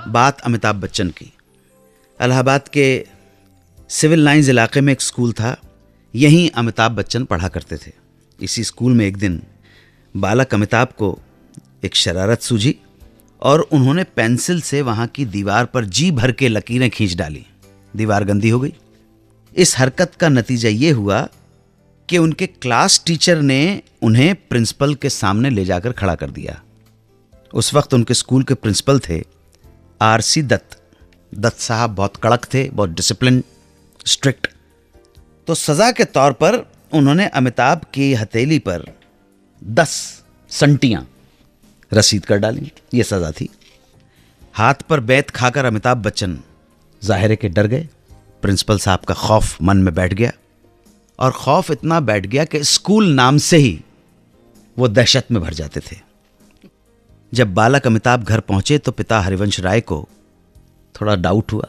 बात अमिताभ बच्चन की। इलाहाबाद के सिविल लाइंस इलाके में एक स्कूल था, यहीं अमिताभ बच्चन पढ़ा करते थे। इसी स्कूल में एक दिन बालक अमिताभ को एक शरारत सूझी और उन्होंने पेंसिल से वहां की दीवार पर जी भर के लकीरें खींच डाली। दीवार गंदी हो गई। इस हरकत का नतीजा ये हुआ कि उनके क्लास टीचर ने उन्हें प्रिंसिपल के सामने ले जाकर खड़ा कर दिया। उस वक्त उनके स्कूल के प्रिंसिपल थे आरसी दत्त। दत्त साहब बहुत कड़क थे, बहुत डिसिप्लिन, स्ट्रिक्ट। तो सजा के तौर पर उन्होंने अमिताभ की हथेली पर 10 संटियां रसीद कर डाली। ये सजा थी। हाथ पर बैत खाकर अमिताभ बच्चन जाहिर है कि डर गए। प्रिंसिपल साहब का खौफ मन में बैठ गया और खौफ इतना बैठ गया कि स्कूल नाम से ही वो दहशत में भर जाते थे। जब बालक अमिताभ घर पहुंचे तो पिता हरिवंश राय को थोड़ा डाउट हुआ,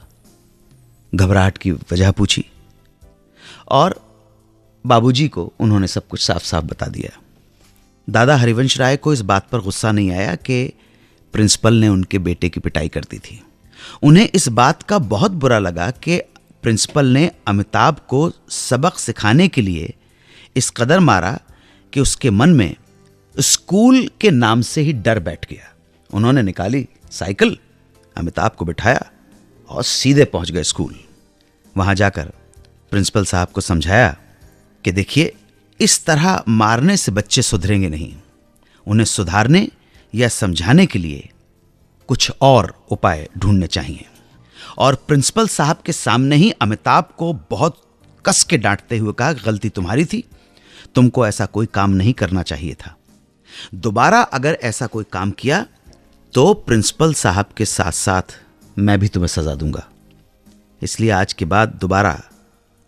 घबराहट की वजह पूछी और बाबूजी को उन्होंने सब कुछ साफ साफ बता दिया। दादा हरिवंश राय को इस बात पर गुस्सा नहीं आया कि प्रिंसिपल ने उनके बेटे की पिटाई कर दी थी। उन्हें इस बात का बहुत बुरा लगा कि प्रिंसिपल ने अमिताभ को सबक सिखाने के लिए इस कदर मारा कि उसके मन में स्कूल के नाम से ही डर बैठ गया। उन्होंने निकाली साइकिल, अमिताभ को बिठाया और सीधे पहुंच गए स्कूल। वहां जाकर प्रिंसिपल साहब को समझाया कि देखिए, इस तरह मारने से बच्चे सुधरेंगे नहीं। उन्हें सुधारने या समझाने के लिए कुछ और उपाय ढूंढने चाहिए। और प्रिंसिपल साहब के सामने ही अमिताभ को बहुत कस के डांटते हुए कहा, गलती तुम्हारी थी, तुमको ऐसा कोई काम नहीं करना चाहिए था। दोबारा अगर ऐसा कोई काम किया तो प्रिंसिपल साहब के साथ साथ मैं भी तुम्हें सजा दूंगा। इसलिए आज के बाद दोबारा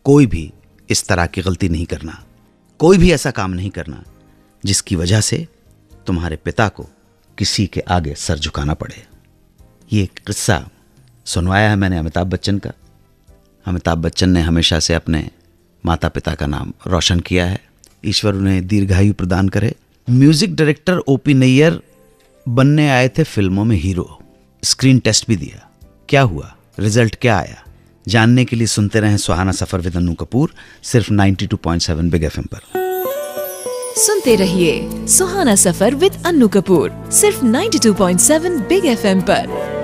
कोई भी इस तरह की गलती नहीं करना, कोई भी ऐसा काम नहीं करना जिसकी वजह से तुम्हारे पिता को किसी के आगे सर झुकाना पड़े। ये किस्सा सुनवाया है मैंने अमिताभ बच्चन का। अमिताभ बच्चन ने हमेशा से अपने माता पिता का नाम रोशन किया है। ईश्वर उन्हें दीर्घायु प्रदान करे। म्यूजिक डायरेक्टर ओपी नैयर बनने आए थे फिल्मों में हीरो। स्क्रीन टेस्ट भी दिया। क्या हुआ, रिजल्ट क्या आया, जानने के लिए सुनते रहें सुहाना सफर विद अन्नू कपूर, सिर्फ 92.7 बिग एफएम पर। सुनते रहिए सुहाना सफर विद अन्नू कपूर, सिर्फ 92.7 बिग एफएम पर।